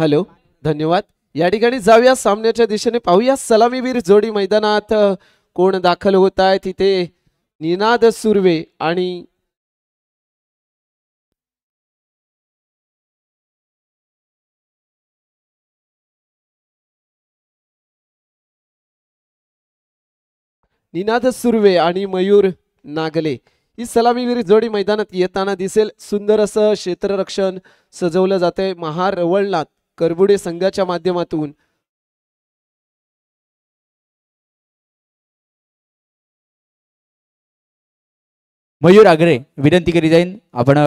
Hello, धन्यवाद. या ठिकाणी जाऊया सामन्याच्या दिशेने, पाहूया सलामीवीर जोडी मैदानात कोण दाखल होत आहे. तिथे निनाद सुर्वे आणि मयूर नागले ही सलामीवीर जोडी मैदानात येताना दिसेल. सुंदर असं क्षेत्ररक्षण सजवलं जाते महार रवळनाथ करबुडे संघाच्या माध्यमातून. मयूर आगरे विनंती केली जाईल. आपण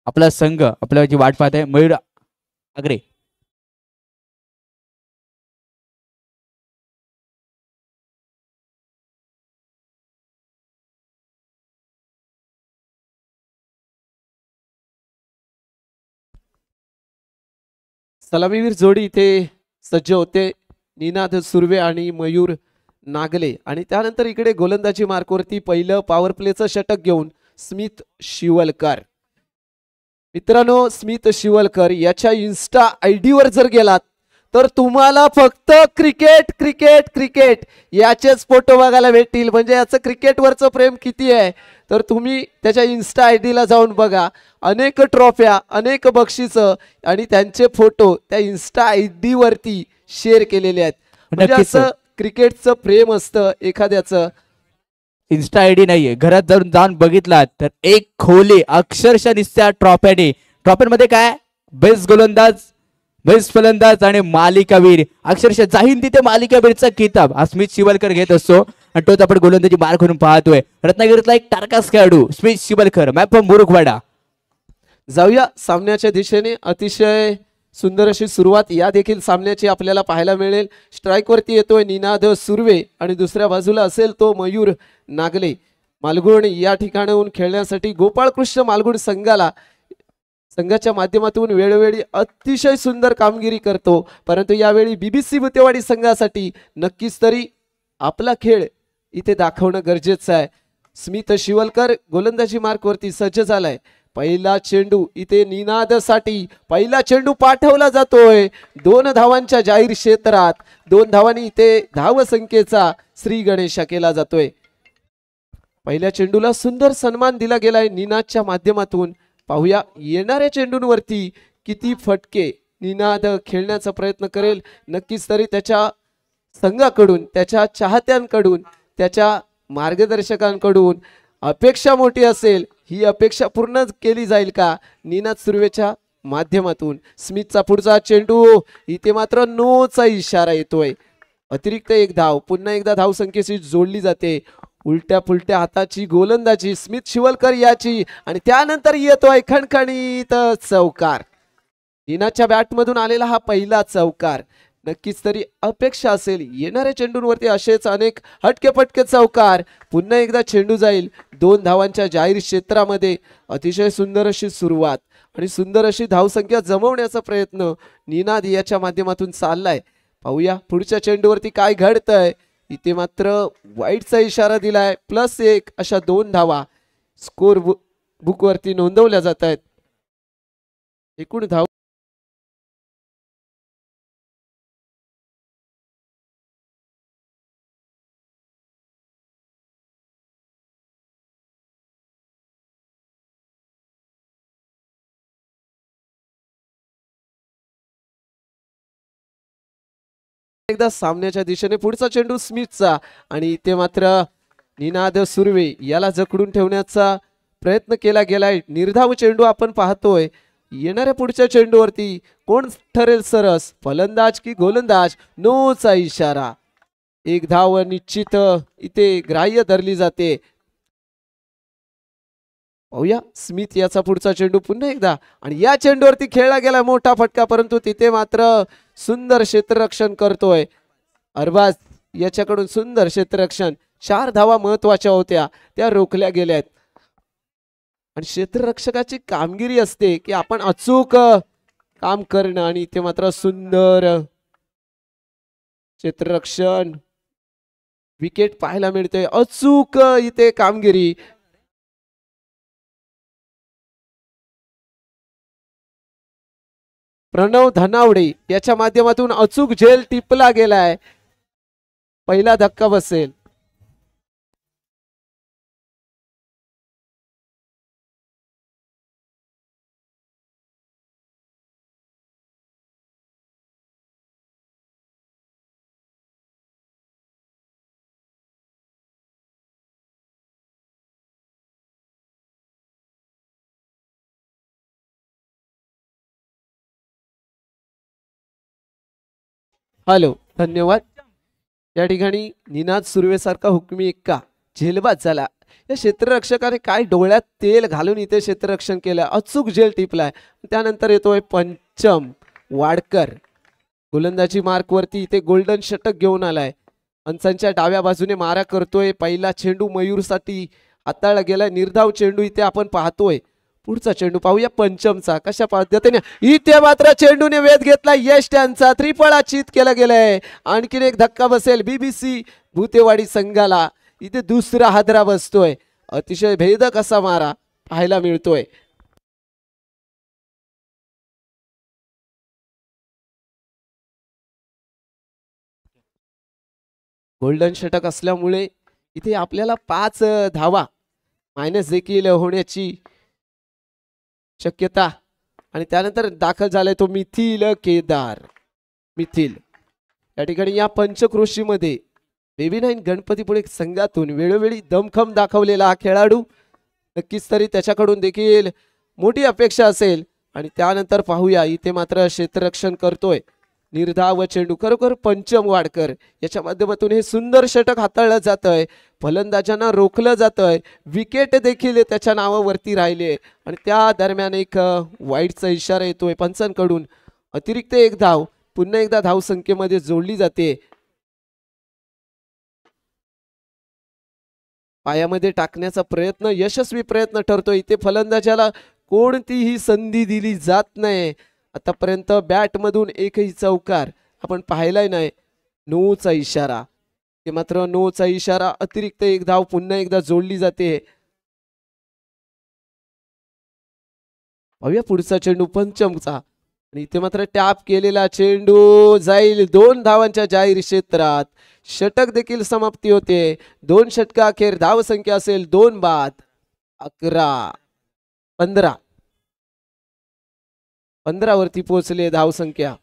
आपला संघ आपल्याची वाट पाहत आहे. मयूर आगरे. सलामीवीर जोडी इथे सज्ज होते. निनाद सुर्वे आणि मयूर नागले. आणि त्यानंतर इकडे गोलंदाजी मार्कवरती पहिलं पॉवर प्लेचं षटक घेऊन स्मित शिवलकर. मित्रांनो, स्मित शिवलकर याच्या इन्स्टा आयडी वर जर गेलात तर तुम्हाला फक्त क्रिकेट क्रिकेट क्रिकेट याचेच फोटो बघायला भेटतील. म्हणजे याचं क्रिकेटवरचं प्रेम किती आहे तर तुम्ही त्याच्या इन्स्टा आयडीला जाऊन बघा. अनेक ट्रॉफ्या, अनेक बक्षिसं आणि त्यांचे फोटो त्या इन्स्टा आयडी वरती शेअर केलेले आहेत. म्हणजे असं क्रिकेटचं प्रेम असतं एखाद्याचं. इन्स्टा आयडी नाहीये, घरात जाऊन जाऊन बघितलात तर एक खोली अक्षरशः निस्त्या ट्रॉफ्यांमध्ये काय बेस्ट गोलंदाज, बेस्ट फलंदाज आणि मालिकावीर. अक्षरशः जाहीन तिथे मालिकावीरचा किताब हा स्मित शिवलकर घेत असतो. आणि तोच आपण गोलंदाजी मार्क करून पाहतोय. रत्नागिरीतला एक टारकास खेळाडू स्मित शिवलकर, मॅप मुरुखवाडा. जाऊया सामन्याच्या दिशेने. अतिशय सुंदर अशी सुरुवात या देखील सामन्याची आपल्याला पाहायला मिळेल. स्ट्राईक वरती येतोय निनाद सुर्वे आणि दुसऱ्या बाजूला असेल तो मयूर नागले. मालगुण या ठिकाणाहून खेळण्यासाठी गोपाळकृष्ण मालगुण संघाच्या माध्यमातून वेळोवेळी अतिशय सुंदर कामगिरी करतो. परंतु यावेळी बीबीसी भुतेवाडी संघासाठी नक्कीच तरी आपला खेळ इथे दाखवणं गरजेचं आहे. स्मित शिवलकर गोलंदाजी मार्कवरती सज्ज झालाय. पहिला चेंडू इथे निनादसाठी पहिला चेंडू पाठवला जातोय 2 धावांच्या जाहीर क्षेत्रात. 2 धावांनी इथे धावसंख्येचा श्री गणेशा केला जातोय. पहिल्या चेंडूला सुंदर सन्मान दिला गेलाय निनादच्या माध्यमातून. पाहूया येणाऱ्या चेंडूंवरती किती फटके निनाद खेळण्याचा प्रयत्न करेल. नक्कीच तरी त्याच्या संघाकडून, त्याच्या चाहत्यांकडून, त्याच्या मार्गदर्शकांकडून अपेक्षा मोठी असेल. ही अपेक्षा पूर्ण केली जाईल का निनाद सुर्वेच्या माध्यमातून. स्मितचा पुढचा चेंडू इथे मात्र नोचा इशारा येतोय. अतिरिक्त 1 धाव पुन्हा एकदा धावसंख्येशी जोडली जाते. उलट्या पुलट्या हाताची गोलंदाजी स्मित शिवलकर याची आणि त्यानंतर येतोय खणखणीत चौकार. निनादच्या बॅटमधून आलेला हा पहिला चौकार. नक्कीच तरी अपेक्षा असेल येणाऱ्या चेंडूंवरती असेच अनेक हटके चौकार. पुन्हा एकदा चेंडू जाईल 2 धावांच्या जाहीर क्षेत्रामध्ये. अतिशय सुंदर अशी सुरुवात आणि सुंदर अशी धावसंख्या जमवण्याचा प्रयत्न निनाद याच्या माध्यमातून चाललाय. पाहूया पुढच्या चेंडूवरती काय घडतंय. इथे मात्र वाईटचा इशारा दिलाय. +1 अशा 2 धावा स्कोर बुकवरती नोंदवल्या जात आहेत. एकूण धाव एकदा सामन्याच्या दिशेने पुढचा चेंडू स्मिथचा आणि इथे मात्र निनाद सुर्वे याला जखडून ठेवण्याचा प्रयत्न केला गेलाय. निर्धाव चेंडू आपण पाहतोय. येणाऱ्या पुढच्या चेंडूवरती कोण ठरेल सरस, फलंदाज की गोलंदाज. नोचा इशारा. 1 धाव निश्चित इथे ग्राह्य धरली जाते. पाहूया स्मिथ याचा पुढचा चेंडू पुन्हा एकदा आणि या चेंडूवरती खेळला गेला मोठा फटका. परंतु तिथे मात्र सुंदर क्षेत्ररक्षण करतोय अरबाज याच्याकडून. सुंदर क्षेत्ररक्षण. 4 धावा महत्वाच्या होत्या त्या रोखल्या गेल्यात. आणि क्षेत्ररक्षकाची कामगिरी असते की आपण अचूक काम करणं आणि इथे मात्र सुंदर क्षेत्ररक्षण. विकेट पाहायला मिळते. अचूक इथे कामगिरी. प्रणव धनावडे याच्या माध्यमातून अचूक झेल टिपला गेलाय. पहिला धक्का बसेल. हॅलो, धन्यवाद. या ठिकाणी निनाद सुर्वेसारखा हुकमी एक्का झेलबाद झाला. या क्षेत्ररक्षकाने काय डोळ्यात तेल घालून इथे क्षेत्ररक्षण केलं, अचूक झेल टिपलाय. त्यानंतर येतोय पंचम वाडकर. गोलंदाजी मार्कवरती इथे गोल्डन षटक घेऊन आलाय. अंचांच्या डाव्या बाजूने मारा करतोय. पहिला चेंडू मयूरसाठी हाताळला गेलाय. निर्धाव चेंडू इथे आपण पाहतोय. पुढचा चेंडू पाहूया पंचमचा कशा पद्धतीने. इथे मात्र चेंडूने वेध घेतला. यश त्यांचा त्रिफळा चित केला गेलाय. आणखीन एक धक्का बसेल BBC भूतेवाडी संघाला. इथे दुसरा हादरा बसतोय. अतिशय भेदक असा मारा पाहायला मिळतोय. गोल्डन षटक असल्यामुळे इथे आपल्याला 5 धावा मायनस देखील होण्याची शक्यता. आणि त्यानंतर दाखल झालाय तो मिथिल केदार. मिथिल या ठिकाणी या पंचक्रोशीमध्ये बेबी9 गणपतीपुळे संघातून वेळोवेळी दमखम दाखवलेला हा खेळाडू. नक्कीच तरी त्याच्याकडून देखील मोठी अपेक्षा असेल. आणि त्यानंतर पाहूया इथे मात्र क्षेत्ररक्षण करतोय. निर्धाव चेंडू खरोखर पंचम वाडकर याच्या माध्यमातून हे सुंदर षटक हाताळलं जातंय. फलंदाजांना रोखलं जातंय. विकेट देखील त्याच्या नावावरती राहिले. आणि त्या दरम्यान एक वाईटचा इशारा येतोय पंचांकडून. अतिरिक्त एक धाव पुन्हा एकदा धावसंख्येमध्ये जोडली जाते. पायामध्ये टाकण्याचा प्रयत्न यशस्वी प्रयत्न ठरतो. इथे फलंदाजाला कोणतीही संधी दिली जात नाही. आतापर्यंत बॅटमधून एकही चौकार आपण पाहिलाय नाही. नोचा इशारा, ते मात्र नोचा इशारा. अतिरिक्त एक धाव पुन्हा एकदा जोडली जाते. पाहूया पुढचा चेंडू पंचमचा. आणि इथे मात्र टॅप केलेला चेंडू जाईल 2 धावांच्या जाहीर क्षेत्रात. षटक देखील समाप्ती होते. 2 षटका अखेर धावसंख्या असेल 2 बाद 11 15. 15 वरती पोहोचले धावसंख्या.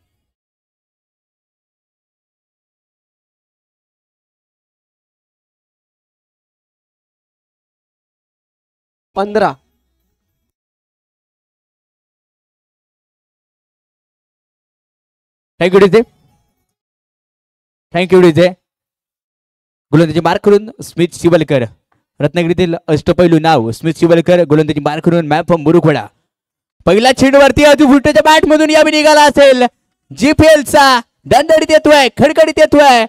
पंधरा. Thank you DJ. Thank you DJ. गोलंदाजी मार्क करून स्मिथ शिवलकर. रत्नागिरीतील अष्टपैलू नाव स्मिथ शिवलकर. गोलंदाजी मार्क करून मॅप फ्रॉम मुरुखवाडा. पहिला चेंडूवरती अतिफुटच्या बॅट मधून यावी निघाला असेल. GPLचा दणदणीत येतोय, खडखडीत येतोय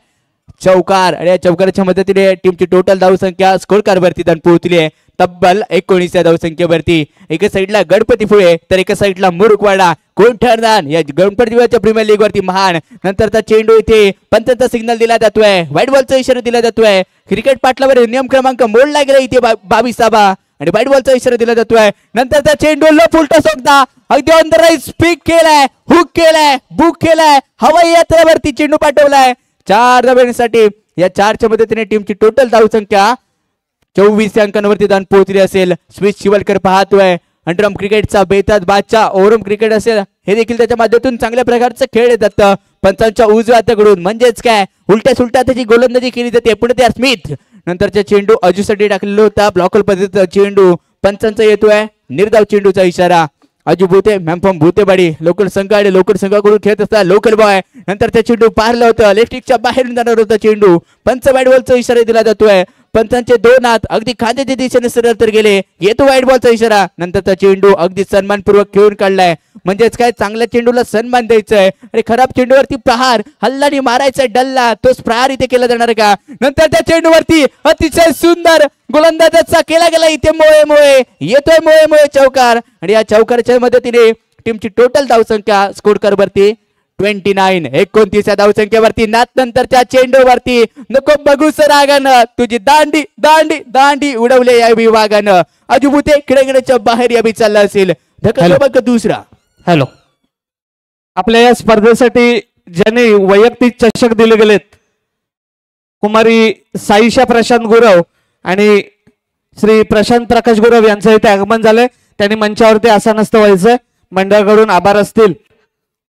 चौकार. आणि या चौकाराच्या मदतीने टीमची टोटल धावसंख्या स्कोर कार्ड वरती पोहोचली आहे तब्बल 19 या धावसंख्येवरती. एका साईडला गणपतीपुळे तर एका साईडला मुरुखवाडा. कोण ठरणार या गणपतीपुळेच्या प्रीमियर लीग वरती महान. नंतरचा चेंडू इथे पंचांचा सिग्नल दिला जातोय. व्हाईट बॉलचा इशारा दिला जातोय. क्रिकेट पाटलावर नियम क्रमांक मोडला गेला इथे 22 आणि व्हाईट बॉलचा इशारा दिला जातोय. नंतरचा चेंडू लप उलटा सोडता अगदी ऑन द राईट स्पीक केलाय, हुक केलाय, बुक केलाय. हवाई यात्रेवरती चेंडू पाठवलाय 4 धावांसाठी. या 4च्या मदतीने टीमची टोटल धावसंख्या 24 अंकांवरती पोहोचली असेल. स्मिथ शिवलकर पाहतोय. अंडरम क्रिकेटचा बेताज बादशाह ओरम क्रिकेट असेल हे देखील त्याच्या माध्यमातून चांगल्या प्रकारचं खेळ येतात. पंचांच्या उजव्या हाताकडून म्हणजेच काय उलट्या सुलट्या त्याची गोलंदाजी केली जाते. पुढे त्या स्मिथ नंतरचा चेंडू अजूसाठी टाकलेला होता. ब्लॉकर पद्धतीचा चेंडू पंचांचा येतोय. निर्धाव चेंडूचा इशारा. अजू भूते मॅम्फम भूतेवाडी लोकल संघ आणि लोकल संघाकडून खेळत असता लोकल बॉय. नंतर त्या चेंडू पारलं होतं. लेफ्टिकच्या बाहेरून जाणार होता चेंडू. पंच बॅट बॉलचा इशारा दिला जातोय. पंचांचे 2 हात अगदी खांद्याच्या दिशेने सरळ तर गेले. येतो व्हाईट बॉलचा इशारा. नंतरचा चेंडू अगदी सन्मानपूर्वक खेळून काढलाय. म्हणजेच काय चांगल्या चेंडूला सन्मान द्यायचाय आणि खराब चेंडूवरती प्रहार हल्लानी मारायचा डल्ला तोच प्रहार इथे केला जाणार का. नंतर त्या चेंडूवरती अतिशय सुंदर गोलंदाजाचा केला गेला इथे मोळे मोळे. येतोय मोळे मोळे चौकार. आणि या चौकाराच्या मदतीने टीमची टोटल धावसंख्या स्कोर कार्ड वरती 29 या धावसंख्येवरती. नंतरच्या चेंडूवरती नको बघू सर रागानं तुझी दांडी दांडी दांडी उडवले या विभागानं. अजुभूते खेळण्याच्या बाहेर या चालला असेल. धक्का क्रमांक 2. हॅलो आपल्या या स्पर्धेसाठी ज्यांनी वैयक्तिक चषक दिले गेलेत कुमारी साईशा प्रशांत गुरव आणि श्री प्रशांत प्रकाश गुरव यांचं इथे आगमन झालंय. त्यांनी मंचावरती आसानस्थ व्हायचंय. मंडळाकडून आभार असतील.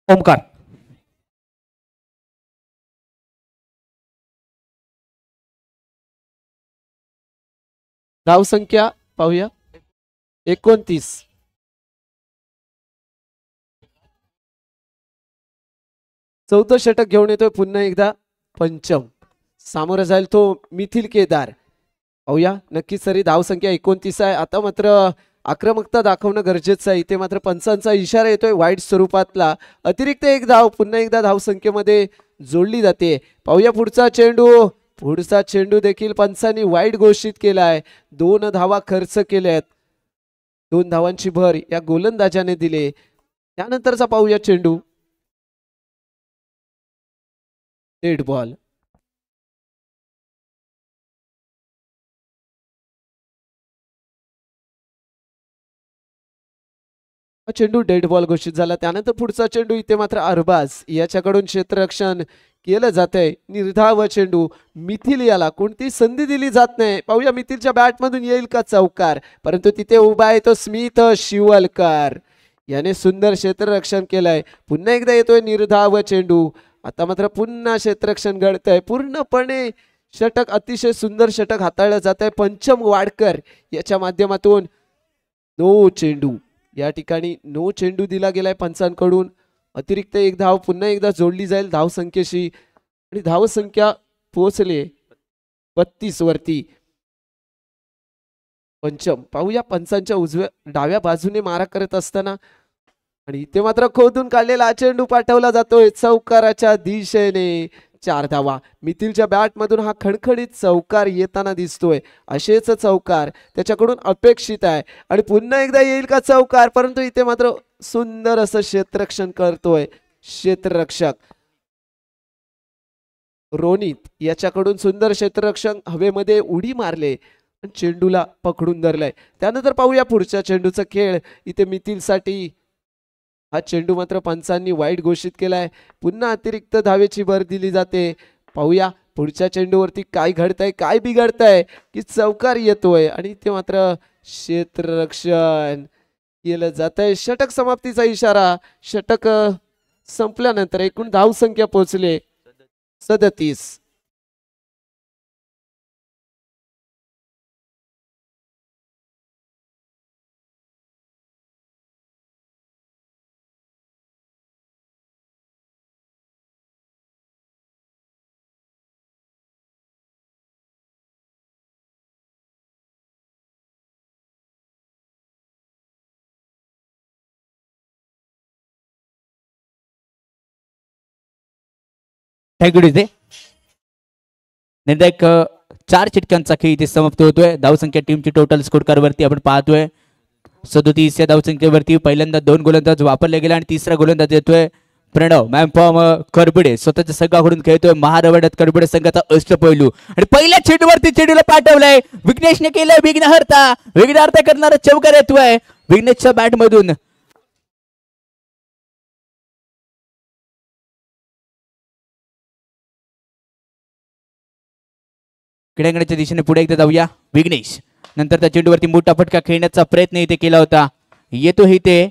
ओमकार. धावसंख्या पाहूया 29. चौथं षटक घेऊन येतोय पुन्हा एकदा पंचम. सामोरं जाईल तो मिथिल केदार. पाहूया नक्कीच तरी धावसंख्या 29 आहे. आता मात्र आक्रमकता दाखवणं गरजेचं आहे. इथे मात्र पंचांचा इशारा येतोय वाईट स्वरूपातला. अतिरिक्त एक धाव पुन्हा एकदा धावसंख्येमध्ये जोडली जाते. पाहूया पुढचा चेंडू. पुढचा चेंडू देखील पंचांनी वाईट घोषित केलाय. 2 धावा खर्च केल्यात. 2 धावांची भर या गोलंदाजाने दिले. त्यानंतरचा पाहूया चेंडू. Dead ball. चेंडू डेड बॉल घोषित झाला. त्यानंतर पुढचा चेंडू. इथे मात्र अरबाज याच्याकडून क्षेत्ररक्षण केलं जातंय. निर्धाव चेंडू. मिथिल याला कोणती संधी दिली जात नाही. पाहूया मिथिलच्या बॅटमधून येईल का चौकार, परंतु तिथे उभा आहे तो स्मिथ शिवलकर. याने सुंदर क्षेत्ररक्षण केलंय. पुन्हा एकदा येतोय निर्धाव चेंडू. आता मात्र पुन्हा क्षेत्ररक्षण घडतंय. पूर्णपणे षटक अतिशय सुंदर षटक हाताळलं जात आहे. पंचम वाडकर याच्या माध्यमातून नो चेंडू. या ठिकाणी नो चेंडू दिला गेलाय पंचांकडून. अतिरिक्त एक धाव पुन्हा एकदा जोडली जाईल धावसंख्येशी आणि धावसंख्या पोहोचले 32 वरती. पंचम. पाहूया पंचांच्या उजव्या डाव्या बाजूने मारा करत असताना आणि इथे मात्र खोदून काढलेला चेंडू पाठवला जातोय चौकाराच्या दिशेने. 4 धावा. मिथिलच्या बॅट मधून हा खणखणीत चौकार येताना दिसतोय. असेच चौकार त्याच्याकडून अपेक्षित आहे आणि पुन्हा एकदा येईल का चौकार, परंतु इथे मात्र सुंदर असं क्षेत्ररक्षण करतोय क्षेत्ररक्षक रोनित. याच्याकडून सुंदर क्षेत्ररक्षण हवेमध्ये उडी मारले चेंडूला पकडून धरलाय. त्यानंतर पाहूया पुढच्या चेंडूचा खेळ. इथे मिथिलसाठी हा चेंडू मात्र पंचांनी वाईट घोषित केलाय. पुन्हा अतिरिक्त धावेची भर दिली जाते. पाहूया पुढच्या चेंडूवरती काय घडतंय, काय बिघडतंय की चौकार येतोय आणि ते मात्र क्षेत्ररक्षण केलं जातंय. षटक समाप्तीचा इशारा. षटक संपल्यानंतर एकूण धावसंख्या पोहोचले 37. Thank you DJ. निर्णायक 4 षटकांचा खेळ इथे समाप्त होतोय. धावसंख्या टीमची टोटल स्कोर कार्ड वरती आपण पाहतोय 37 या धावसंख्येवरती पहिल्यांदा 2 गोलंदाज वापरले गेले आणि तिसरा गोलंदाज येतोय प्रणव मॅमफॉर्म करबडे. स्वतःच्या संघाकडून खेळतोय महारवड्यात करबडे संघाचा अष्टपैलू आणि पहिल्या चेंडूवरती चेंडूला पाठवलंय. विघ्नेशने केलंय विघ्नहर्ता करणारा चौकार येतोय विघ्नेशच्या बॅट मधून. क्रीडांगणाच्या दिशेने पुढे एकदा जाऊया. विघ्नेश नंतर त्या चेंडूवरती मोठा फटका खेळण्याचा प्रयत्न इथे केला होता. येतो इथे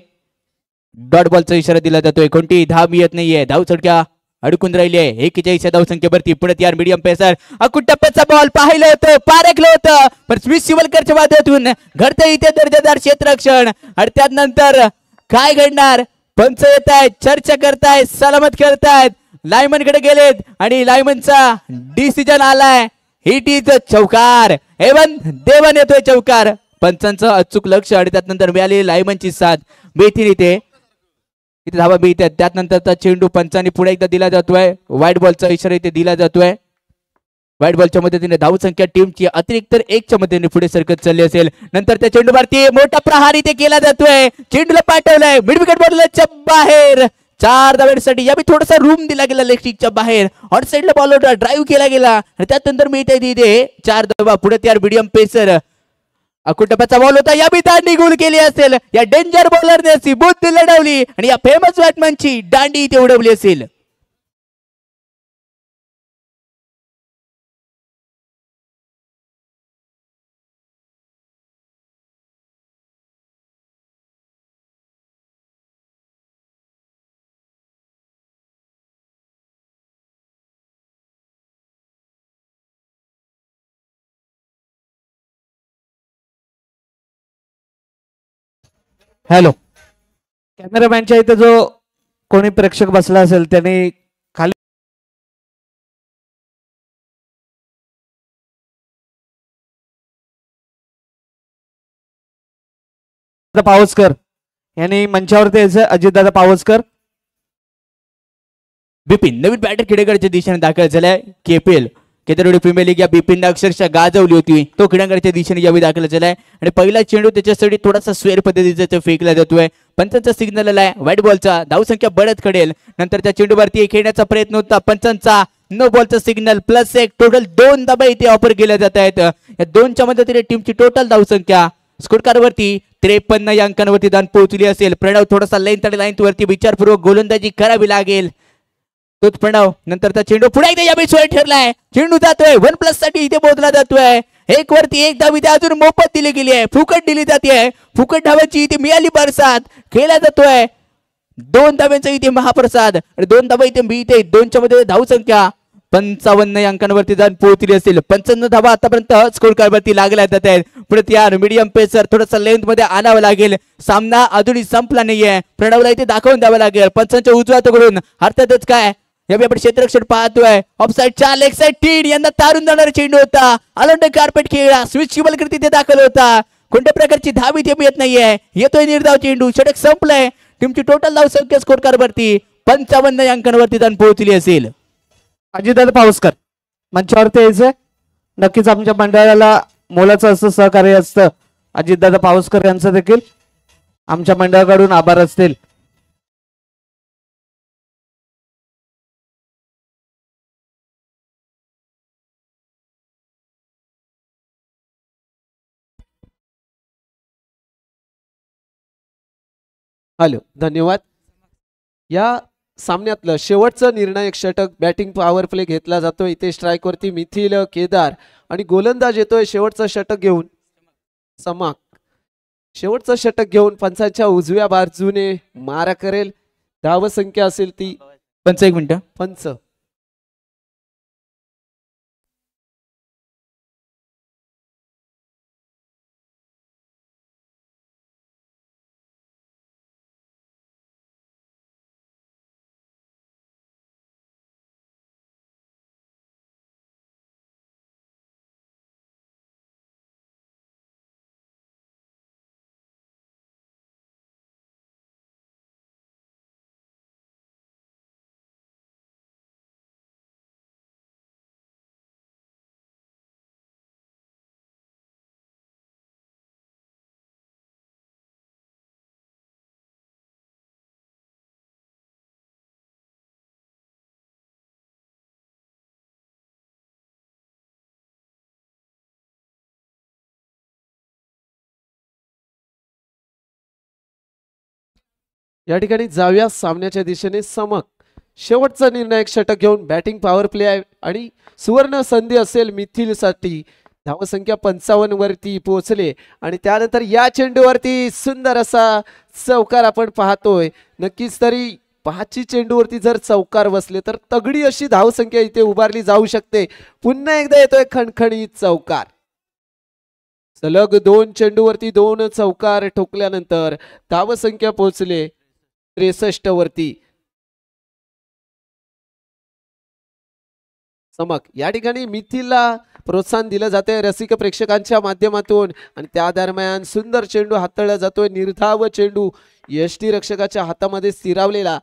डॉट बॉलचा इशारा दिला जातोय. कोणती धाव येत नाहीये. धाव चढक्या अडकून राहिली आहे. 41 या धावसंख्येवरती पुण्यात यार मीडियम पेसर अकुट टप्प्याचा बॉल पाहिलं होतं, पारखलं होतं, पण स्मिथ शिवलकरच्या माध्यमातून घडतं इथे दर्जेदार क्षेत्ररक्षण आणि त्यानंतर काय घडणार. पंच येत आहेत, चर्चा करतायत, सलामत करतायत, लायमन कडे गेलेत आणि लायमनचा डिसिजन आलाय. हिट इज चौकार. एवन देवन येतोय चौकार. पंचांचं अचूक लक्ष आणि त्यानंतर मिळालेली लायमनची साथ बेथीन इथे धावा मिळतात. त्यानंतरचा चेंडू पंचांनी पुढे एकदा दिला जातोय. व्हाईट बॉलचा इशारा इथे दिला जातोय. व्हाईट बॉलच्या मदतीने धावसंख्या टीमची अतिरिक्त 1च्या मदतीने पुढे सरकत चालली असेल. नंतर त्या चेंडूवरती मोठा प्रहार इथे केला जातोय. चेंडूला पाठवलाय मिड विकेट बॉलच्या बाहेर. 4 धावांसाठी यावेळी थोडासा रूम दिला गेला लेग बाहेर. ऑन साइडला बॉलर ड्राईव्ह केला गेला आणि त्यानंतर मिळते तिथे 4 धावा. पुढे तयार मीडियम पेसर अकुटपाचा बॉल होता, या बी दांडी गोल केली असेल. या डेंजर बॉलरने अशी बुद्धी लढवली आणि या फेमस बॅटमॅनची दांडी इथे उडवली असेल. हॅलो, कॅमेरामॅनच्या इथे जो कोणी प्रेक्षक बसला असेल त्यांनी खाली पावसकर यांनी मंचावरती यायचं. अजितदादा पावसकर. बिपिन नवीन बॅटर खेडेगाडच्या दिशेने दाखल झालाय. केपीएल केतरवाडी प्रीमियर लीग या बिपिनने अक्षरशः गाजवली होती. तो खेडेगाडच्या दिशेने यावेळी दाखल झालाय आणि पहिला चेंडू त्याच्यासाठी थोडासा स्वेर पद्धतीचा फेकला जातोय. पंचांचा सिग्नल आलाय व्हाईट बॉलचा. धावसंख्या बढत कडेल. नंतर त्या चेंडूवरती खेळण्याचा प्रयत्न होता. पंचांचा नो बॉलचा सिग्नल +1. टोटल 2 धाबा इथे ऑफर केल्या जात आहेत. या 2च्या मदतीने टीमची टोटल धावसंख्या स्कोर कार्ड वरती 53 या अंकांवरती दान पोहोचली असेल. प्रणव थोडासा लेंथ आणि लाईन वरती विचारपूर्वक गोलंदाजी करावी लागेल. तोच प्रणव नंतरचा चेंडू पुढे एकदा यावेळी सोय ठरलाय. चेंडू जातोय 1+ साठी इथे मोजला जातोय. 1 वरती 1 धाव इथे अजून मोफत दिली गेली आहे. फुकट दिली जाते. फुकट धावांची इथे मिळाली बरसात. खेळला जातोय 2 धाव्यांचा इथे महाप्रसाद आणि 2 धावा इथे मिळते. 2च्या मध्ये धावसंख्या 55 या अंकांवरती जाऊन पोहोचली असेल. 55 धावा आतापर्यंत स्कोर कार्ड वरती लागल्या जात आहेत. पुढे यार मीडियम पेसर थोडासा लेंथ मध्ये आणावं लागेल. सामना अजूनही संपला नाहीये. प्रणवला इथे दाखवून द्यावं लागेल. पंचांच्या उजव्या तकडून अर्थातच काय यावेळी आपण क्षेत्ररक्षण पाहतोय. ऑफसाईडच्या लेग साईड टीड यंदा तारून जाणारा चेंडू होता. अलंड कार्पेट खेळला. स्विच किबल करती ते दाखल होता. कोणत्या प्रकारची धाव इथे मिळत नाहीये. येतोय निर्धाव चेंडू. षटक संपलंय. टीमची टोटल धाव संख्या स्कोर कार्ड वरती 55 या अंकांवरती जाऊन पोहोचली असेल. अजितदादा पावसकर मंचावरती यायचंय. नक्कीच आमच्या मंडळाला मोलाचं असं सहकार्य असतं. अजितदादा पावसकर यांचं देखील आमच्या मंडळाकडून आभार असतील. हॅलो, धन्यवाद. या सामन्यातलं शेवटचं निर्णायक षटक बॅटिंग पॉवर प्ले घेतला जातोय. इथे स्ट्राईक वरती मिथिल केदार आणि गोलंदाज येतोय शेवटचं षटक घेऊन समाक. शेवटचं षटक घेऊन पंचांच्या उजव्या बाजूने मारा करेल. धावसंख्या असेल ती पंच. 1 मिनिट. पंच या ठिकाणी जाऊया सामन्याच्या दिशेने. समक शेवटचा निर्णायक षटक घेऊन बॅटिंग पॉवर प्ले आहे आणि सुवर्ण संधी असेल मिथिलसाठी. धावसंख्या 55 वरती पोहोचले आणि त्यानंतर या चेंडूवरती सुंदर असा चौकार आपण पाहतोय. नक्कीच तरी 5ची चेंडूवरती जर चौकार बसले तर तगडी अशी धावसंख्या इथे उभारली जाऊ शकते. पुन्हा एकदा येतोय खणखणीत चौकार. सलग 2 चेंडूवरती 2 चौकार ठोकल्यानंतर धावसंख्या पोहोचले 63 वरती. समक या ठिकाणी मिथिलला प्रोत्साहन दिलं जाते रसिक प्रेक्षकांच्या माध्यमातून आणि त्या दरम्यान सुंदर चेंडू हाताळला जातोय. निर्धाव चेंडू यष्टी रक्षकाच्या हातामध्ये स्थिरावलेला.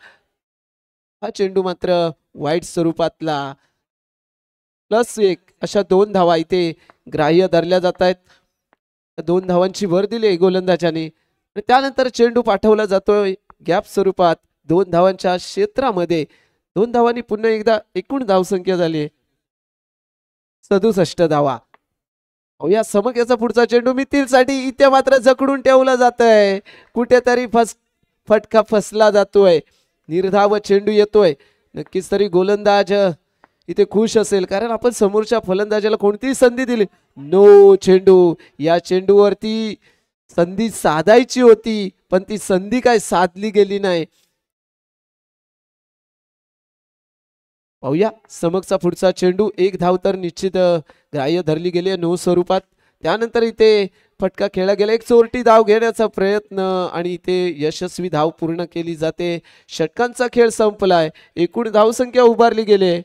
हा चेंडू मात्र वाईट स्वरूपातला. +1 अशा 2 धावा इथे ग्राह्य धरल्या जात आहेत. 2 धावांची भर दिली गोलंदाजाने आणि त्यानंतर चेंडू पाठवला जातोय गॅप स्वरूपात 2 धावांच्या क्षेत्रामध्ये. 2 धावांनी पुन्हा एकदा एकूण धावसंख्या झाली 67 धावा. अहो या समक्याचा पुढचा चेंडू मितीलसाठी इथे मात्र जकडून ठेवला जात आहे, कुठेतरी फटका फसला जातोय, निर्धाव चेंडू येतोय. नक्कीच तरी गोलंदाज इथे खुश असेल, कारण आपण समोरच्या फलंदाजाला कोणतीही संधी दिली. नो चेंडू, या चेंडूवरती संधी साधायची होती पण ती संधी काय साधली गेली नाही. पाहूया समकचा पुढचा चेंडू, एक धाव तर निश्चित ग्राह्य धरली गेली नो स्वरूपात. त्यानंतर इथे फटका खेळला गेला, एक चोरटी धाव घेण्याचा प्रयत्न आणि इथे यशस्वी धाव पूर्ण केली जाते. षटकांचा खेळ संपलाय, एकूण धावसंख्या उभारली गेली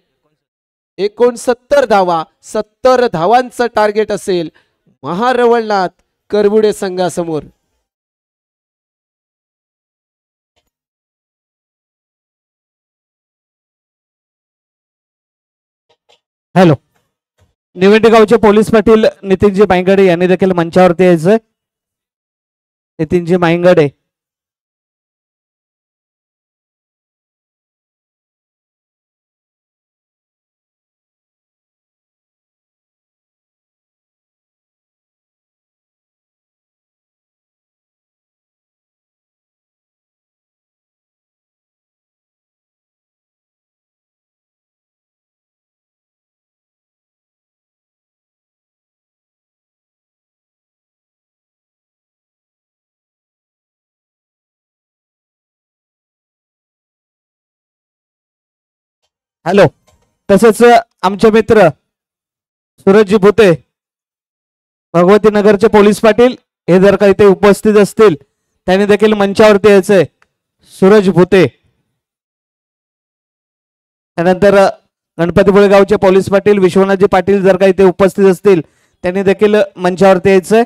69 धावा. 70 धावांचं टार्गेट असेल महारवळनाथ करबुडे संघासमोर. हॅलो, निवेंटी गावचे पोलीस पाटील नितीनजी माईंगडे यांनी देखील मंचावरती यायचंय. नितीनजी माईंगडे. हॅलो, तसेच आमचे मित्र सूरजजी भुते भगवती नगरचे पोलीस पाटील हे जर का इथे उपस्थित असतील त्यांनी देखील मंचावरती यायचंय. सूरज भुते. त्यानंतर गणपतीपुळे गावचे पोलीस पाटील विश्वनाथजी पाटील जर का इथे उपस्थित असतील त्यांनी देखील मंचावरती यायचंय.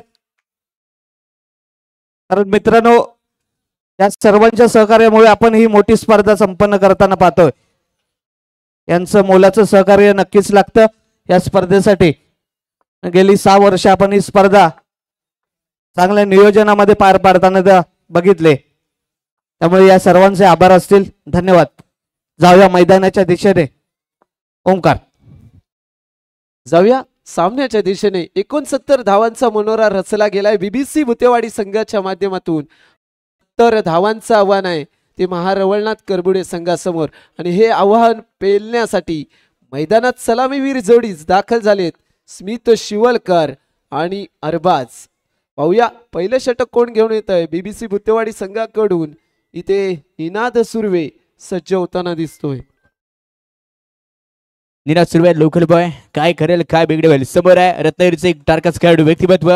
कारण मित्रांनो, या सर्वांच्या सहकार्यामुळे आपण ही मोठी स्पर्धा संपन्न करताना पाहतोय. यांचं मोलाचं सहकार्य नक्कीच लागतं या स्पर्धेसाठी. गेली 6 वर्ष आपण ही स्पर्धा चांगल्या नियोजनामध्ये पार पाडताना बघितले, त्यामुळे या सर्वांचे आभार असतील. धन्यवाद. जाऊया मैदानाच्या दिशेने. ओंकार. जाऊया सामन्याच्या दिशेने. 69 धावांचा मनोरा रचला गेलाय बीबीसी भुतेवाडी संघाच्या माध्यमातून. 70 धावांचं आव्हान आहे ते महारवळनाथ करबुडे संघासमोर, आणि हे आव्हान पेलण्यासाठी मैदानात सलामीवीर जोडीच दाखल झालेत, स्मित शिवलकर आणि अरबाज. पाहूया पहिलं षटक कोण घेऊन येत आहे बीबीसी भुतेवाडी संघाकडून. इथे निनाद सुर्वे सज्ज होताना दिसतोय. निनाद सुर्वे लोकल बॉय, काय करेल काय बिघडेल. समोर आहे रत्नागिरीचे एक टारकाच खेळाडू व्यक्तिमत्व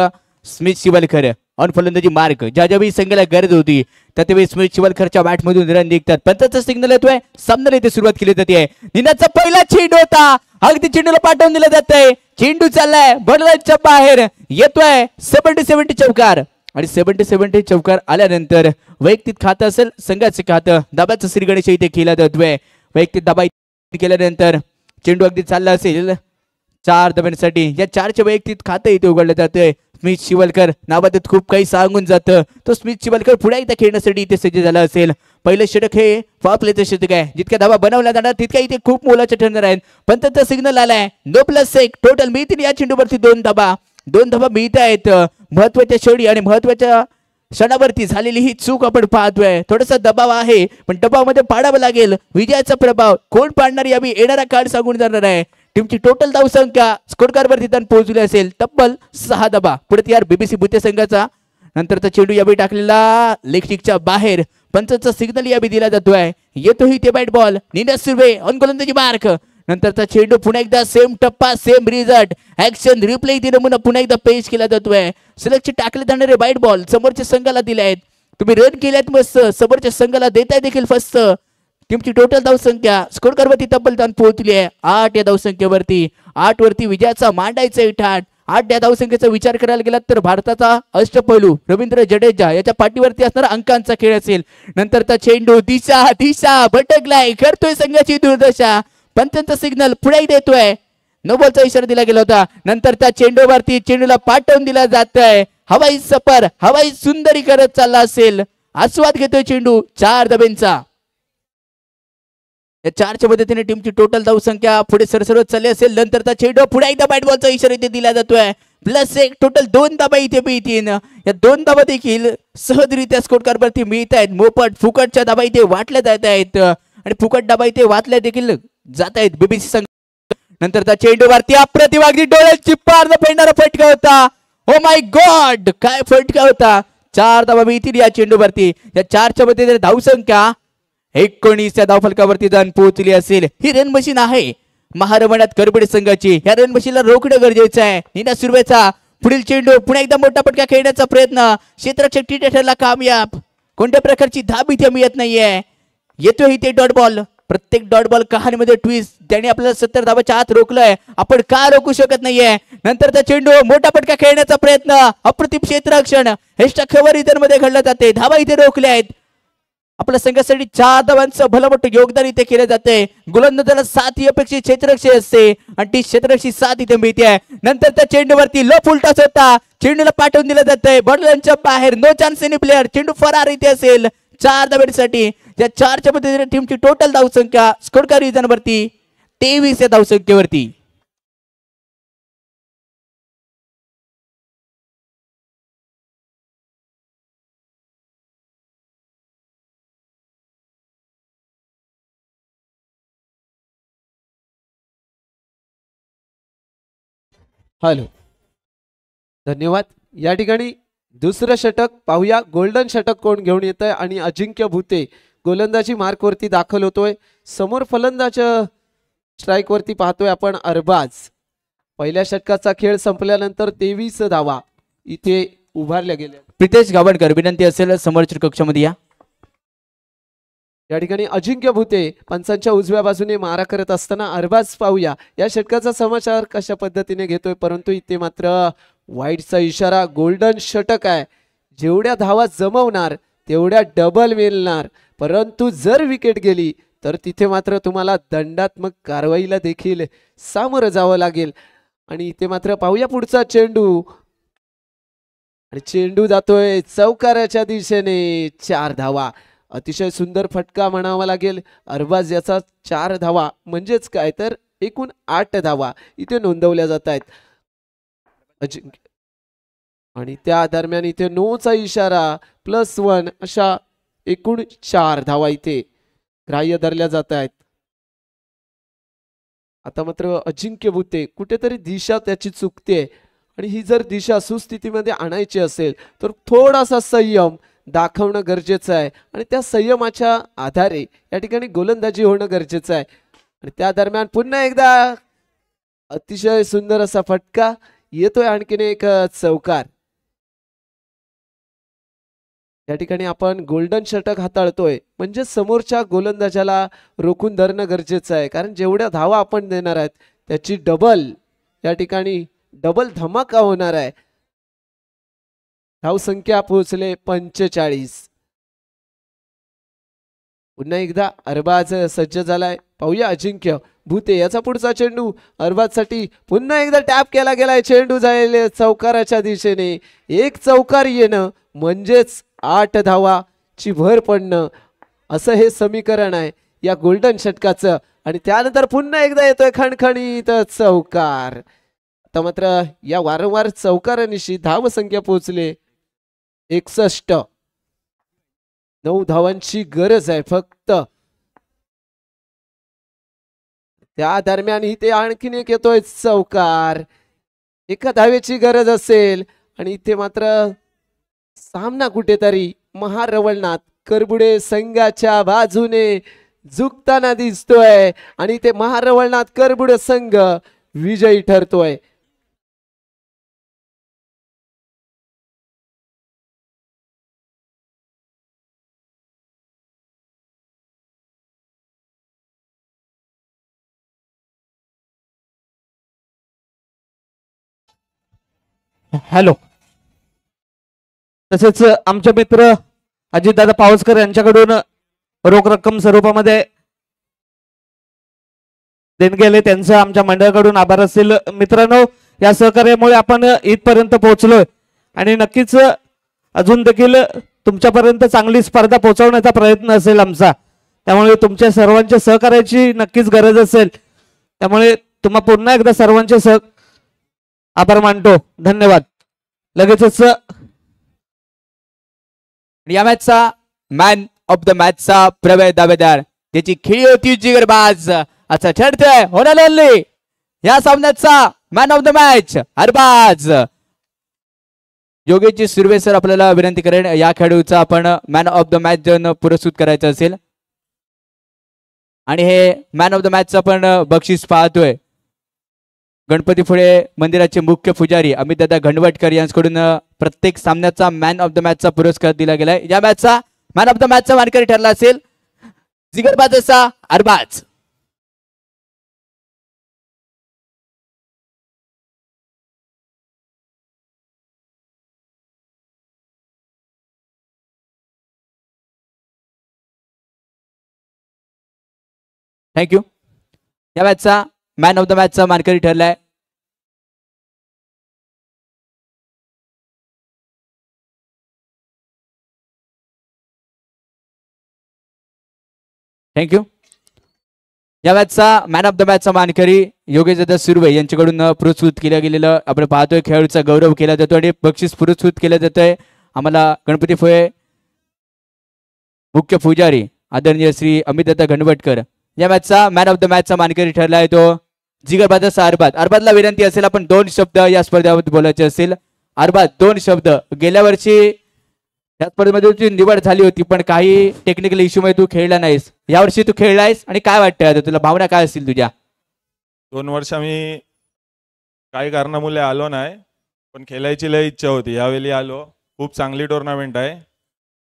स्मित शिवलकर. ऑन फलंदाजी मार्क ज्या ज्यावेळी संघाला गरज होती त्यावेळी स्मित शिवलकरच्या बॅट मधून रन निघतात. पंचाचा सिग्नल येतोय, सामन्याला इथे सुरुवात केली जाते. निनादचा पहिला चेंडू होता, अगदी चेंडूला पाठवून दिला जात आहे. चेंडू चाललाय बॉलच्या बाहेर येतोय. 70-70 चौकार, आणि 70-70 चौकार आल्यानंतर वैयक्तिक खातं असेल संघाचे खातं. दाबाचं श्रीगणेश इथे केला जातोय. वैयक्तिक दाबा केल्यानंतर चेंडू अगदी चालला असेल 4 धाब्यांसाठी. या 4चे वैयक्तिक खातं इथे उघडलं जातंय. स्मित शिवलकर नावात खूप काही सांगून जातं. तो स्मित शिवलकर पुढे एकदा खेळण्यासाठी इथे सज्ज झाला असेल. पहिलं षटक हे फापलेचं षटक आहे. जितका धावा बनवला जाणार तितका इथे खूप मोलाचे ठरणार आहेत. पण त्याचा सिग्नल आलाय नो प्लस 1 टोटल मिळतील या चेंडूवरती 2 धाबा मिळत आहेत. महत्वाच्या शेवटी आणि महत्वाच्या क्षणावरती झालेली ही चूक आपण पाहतोय. थोडासा दबाव आहे पण दबावामध्ये पाडावं लागेल. विजयाचा प्रभाव कोण पाडणार यावी येणारा काळ सांगून जाणार आहे. टीमची टोटल धावसंख्या स्कोर कार्ड वरती पोहोचली असेल तब्बल 6 धाबा. पुढे यार बीबीसी भुते संघाचा नंतरचा चेंडू यावेळी टाकलेला लेगस्टिकच्या बाहेर. पंचाचा सिग्नल यावेळी दिला जातोय. येतोही ते bat ball. Ninad Surve on गोलंदाजी मार्क. नंतरचा चेंडू पुन्हा एकदा सेम टप्पा सेम रिझल्ट. ऍक्शन रिप्ले इथे नमुना पुन्हा एकदा पेश केला जातोय. सलगचे टाकले जाणारे बाईट बॉल समोरच्या संघाला दिले आहेत. तुम्ही रन केल्यात मस्त, समोरच्या संघाला देताय देखील फस्त. टीमची टोटल धावसंख्या स्कोर कार्ड वरती तब्बल पोहोचली आहे 8 या धावसंख्येवरती. 8 वरती विजयाचा मांडायचा ठाट. 8 या धावसंख्येचा विचार करायला गेला तर भारताचा अष्टपैलू रवींद्र जडेजा याच्या पाठीवरती असणारा अंकांचा खेळ असेल. नंतरचा चेंडू दिशा भटकलाय, करतोय संघाची दुर्दशा. पंचांचा सिग्नल पुढे देतोय. नो बॉलचा इशारा दिला गेला होता. नंतर त्या चेंडूवरती चेंडूला पाठवून दिला जात आहे. हवाई सफर हवाई सुंदरी करत चालला असेल. आस्वाद घेतोय चेंडू 4 धाब्यांचा. या 4च्या मदतीने टीमची टोटल धावसंख्या पुढे सरसरत चालली असेल. नंतरचा चेंडू पुढे एकदा बॅट बॉलचा इशारा इथे दिला जातोय. +1 टोटल 2 धाबा इथे मिळतील. या 2 धाबा देखील सहजरित्या स्कोर कार्ड वरती मिळत आहेत. मोफत फुकटच्या धाबा इथे वाटल्या जात आहेत आणि फुकट धाबा इथे वाटल्या देखील जात आहेत बीबीसी संघ. नंतरचा चेंडू वरती अप्रतिम अगदी डोळ्याची पारद फेडणारा फटका होता. ओ माय गॉड, काय फटका होता. 4 धाबा मिळतील या चेंडूवरती. या 4च्या मदतीने धावसंख्या 19 या धावफलकावरती जाऊन पोहोचली असेल. ही रन मशीन आहे महारमणात करबडे संघाची. या रन मशीनला रोखणं गरजेचं आहे. नीना सुर्वेचा पुढील चेंडू पुन्हा एकदा मोठा फटका खेळण्याचा प्रयत्न. क्षेत्ररक्षक टी ठरला कामयाब. कोणत्या प्रकारची धाब इथे मिळत नाहीये. येतोय इथे डॉट बॉल. प्रत्येक डॉट बॉल कहाणीमध्ये ट्विस्ट. त्याने आपल्याला 70 धाबाच्या आत रोखलंय. आपण का रोखू शकत नाहीये. नंतरचा चेंडू मोठा फटका खेळण्याचा प्रयत्न. अप्रतिम क्षेत्ररक्षण हेस्टा खबर इतर मध्ये घडलं जाते. धाबा इथे रोखल्या आहेत. आपल्या संघासाठी 4 धावांचं भलं मोठं योगदान इथे केलं जाते. गोलंदाजाला 7 ही अपेक्षित क्षेत्ररक्षक असते आणि ती क्षेत्ररक्षी 7 इथे मिळते. नंतर त्या चेंडूवरती लो फुलटॉस होता. चेंडूला पाठवून दिलं जातंय बॉलच्या बाहेर. No chance any player. चेंडू फरार इथे असेल 4 धाब्यांसाठी. या 4च्या मदतीने टीमची टोटल धावसंख्या स्कोर कार्ड वरती 23 या धावसंख्येवरती. हॅलो, धन्यवाद. या ठिकाणी दुसरं षटक पाहूया. गोल्डन षटक कोण घेऊन येत आहे आणि अजिंक्य भुते गोलंदाजी मार्कवरती दाखल होतोय. समोर फलंदाज स्ट्राईक वरती पाहतोय आपण अरबाज. पहिल्या षटकाचा खेळ संपल्यानंतर 23 धावा इथे उभारल्या गेल्या. प्रितेश गावणकर विनंती असेल समोरच्या कक्षामध्ये या. या ठिकाणी अजिंक्य भुते पंचांच्या उजव्या बाजूने मारा करत असताना अरबाज पाहूया या षटकाचा समाचार कशा पद्धतीने घेतोय. परंतु इथे मात्र वाईटचा इशारा. गोल्डन षटक आहे. जेवढ्या धावा जमवणार तेवढ्या डबल मिळणार. परंतु जर विकेट गेली तर तिथे मात्र तुम्हाला दंडात्मक कारवाईला देखील सामोरं जावं लागेल. आणि इथे मात्र पाहूया पुढचा चेंडू. आणि चेंडू जातोय चौकाराच्या दिशेने. 4 धावा. अतिशय सुंदर फटका म्हणावा लागेल. अरबाज याचा 4 धावा म्हणजेच काय तर एकूण 8 धावा इथे नोंदवल्या जात आहेत. अजिंक्य आणि त्या दरम्यान इथे नोचा इशारा. +1 अशा एकूण 4 धावा इथे ग्राह्य धरल्या जात आहेत. आता मात्र अजिंक्य भुते कुठेतरी दिशा त्याची चुकते आणि ही जर दिशा सुस्थितीमध्ये आणायची असेल तर थोडासा संयम दाखवणं गरजेचं आहे आणि त्या संयमाच्या आधारे या ठिकाणी गोलंदाजी होणं गरजेचं आहे. आणि त्या दरम्यान पुन्हा एकदा अतिशय सुंदर असा फटका येतोय. आणखीन एक चौकार. या ठिकाणी आपण गोल्डन षटक हाताळतोय म्हणजे समोरच्या गोलंदाजाला रोखून धरणं गरजेचं आहे. कारण जेवढ्या धावा आपण देणार आहेत त्याची डबल या ठिकाणी डबल धमाका होणार आहे. धावसंख्या पोहोचले 45. पुन्हा एकदा अरबाज सज्ज झालाय. पाहूया अजिंक्य भुते याचा पुढचा चेंडू अरबाज साठी पुन्हा एकदा टॅप केला गेलाय. चेंडू जाईल चौकाराच्या दिशेने. एक चौकार येणं म्हणजेच 8 धावाची भर पडणं असं हे समीकरण आहे या गोल्डन षटकाचं. आणि त्यानंतर पुन्हा एकदा येतोय खणखणीत चौकार. आता मात्र या वारंवार चौकारानिशी धावसंख्या पोहोचले 61. 9 धावांची गरज आहे फक्त. त्या दरम्यान इथे आणखीन एक येतोय चौकार. 1 धावेची गरज असेल आणि इथे मात्र सामना कुठेतरी महारवळनाथ करबुडे संघाच्या बाजूने झुकताना दिसतोय आणि इथे महारवळनाथ करबुडे संघ विजयी ठरतोय. हॅलो. तसेच आमचे मित्र अजितदादा पावसकर यांच्याकडून रोख रक्कम स्वरूपामध्ये देणगी आले. त्यांचं आमच्या मंडळाकडून आभार असतील. मित्रांनो, या सहकार्यामुळे आपण इथपर्यंत पोहोचलोय आणि नक्कीच अजून देखील तुमच्यापर्यंत चांगली स्पर्धा पोहोचवण्याचा प्रयत्न असेल आमचा. त्यामुळे तुमच्या सर्वांच्या सहकार्याची नक्कीच गरज असेल. त्यामुळे तुम्हा पुन्हा एकदा सर्वांचे आभार मानतो. धन्यवाद. लगेचच या मॅचचा मॅन ऑफ द मॅचचा प्रवेश दावेदार त्याची खेळी होती जिगरबाज अच्छा ठरतोय होणार या सामन्याचा man of the match Arbaz. Yogeshji Surve sir आपल्याला विनंती करेन या खेळाडूचा आपण मॅन ऑफ द मॅच जन पुरस्कृत करायचं असेल आणि हे मॅन ऑफ द मॅचचं आपण बक्षीस पाहतोय. गणपतीपुळे मंदिराचे मुख्य पुजारी अमितदादा घनवटकर यांच्याकडून प्रत्येक सामन्याचा मॅन ऑफ द मॅचचा पुरस्कार दिला गेलाय. या मॅचचा मॅन ऑफ द मॅचचा मानकरी ठरला असेल जिगरबाजचा अरबाज. थँक्यू. या मॅचचा मॅन ऑफ द मॅचचा मानकरी ठरलाय थँक्यू. या मॅचचा मॅन ऑफ द मॅचचा मानकरी योगेशदादा सुर्वे यांच्याकडून पुरस्कृत केलं गेलेलं आपण पाहतोय. खेळाडूचा गौरव केला जातो आणि बक्षीस पुरस्कृत केलं जातंय. आम्हाला गणपतीपुळे मुख्य पुजारी आदरणीय श्री अमितदादा घनवटकर या मॅचचा मॅन ऑफ द मॅचचा मानकरी ठरला आहे तो जिगरबाजचा अरबाज. अरबाजला विनंती असेल आपण 2 शब्द या स्पर्धेमध्ये बोलायचे असेल. अरबाज 2 शब्द. गेल्या वर्षी या स्पर्धेमध्ये तुझी निवड झाली होती पण काही टेक्निकल इश्यू मध्ये तू खेळला नाहीस. यावर्षी तू खेळलायस आणि काय वाटतंय आता तुला भावना काय असतील तुझ्या? 2 वर्ष मी काही कारणामुळे आलो नाही पण खेळायची लय इच्छा होती. यावेळी आलो. खूप चांगली टुर्नामेंट आहे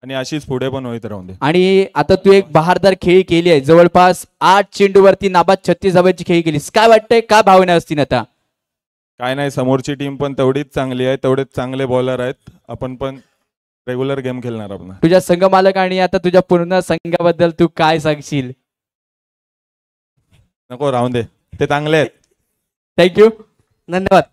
आणि अशीच पुढे पण होत राहून दे. आणि आता तू एक बहारदार खेळी केली आहे. जवळपास 8 चेंडूवरती नाबाद 36 धावांची खेळी केलीस. काय वाटतंय का भावना असतील आता? काय नाही समोरची टीम पण तेवढीच चांगली आहे. तेवढेच चांगले बॉलर आहेत. आपण पण रेग्युलर गेम खेळणार आपण. तुझ्या संघ मालक आणि आता तुझ्या पूर्ण संघाबद्दल तू काय सांगशील? नको राहून दे ते चांगले आहेत. थँक्यू. धन्यवाद.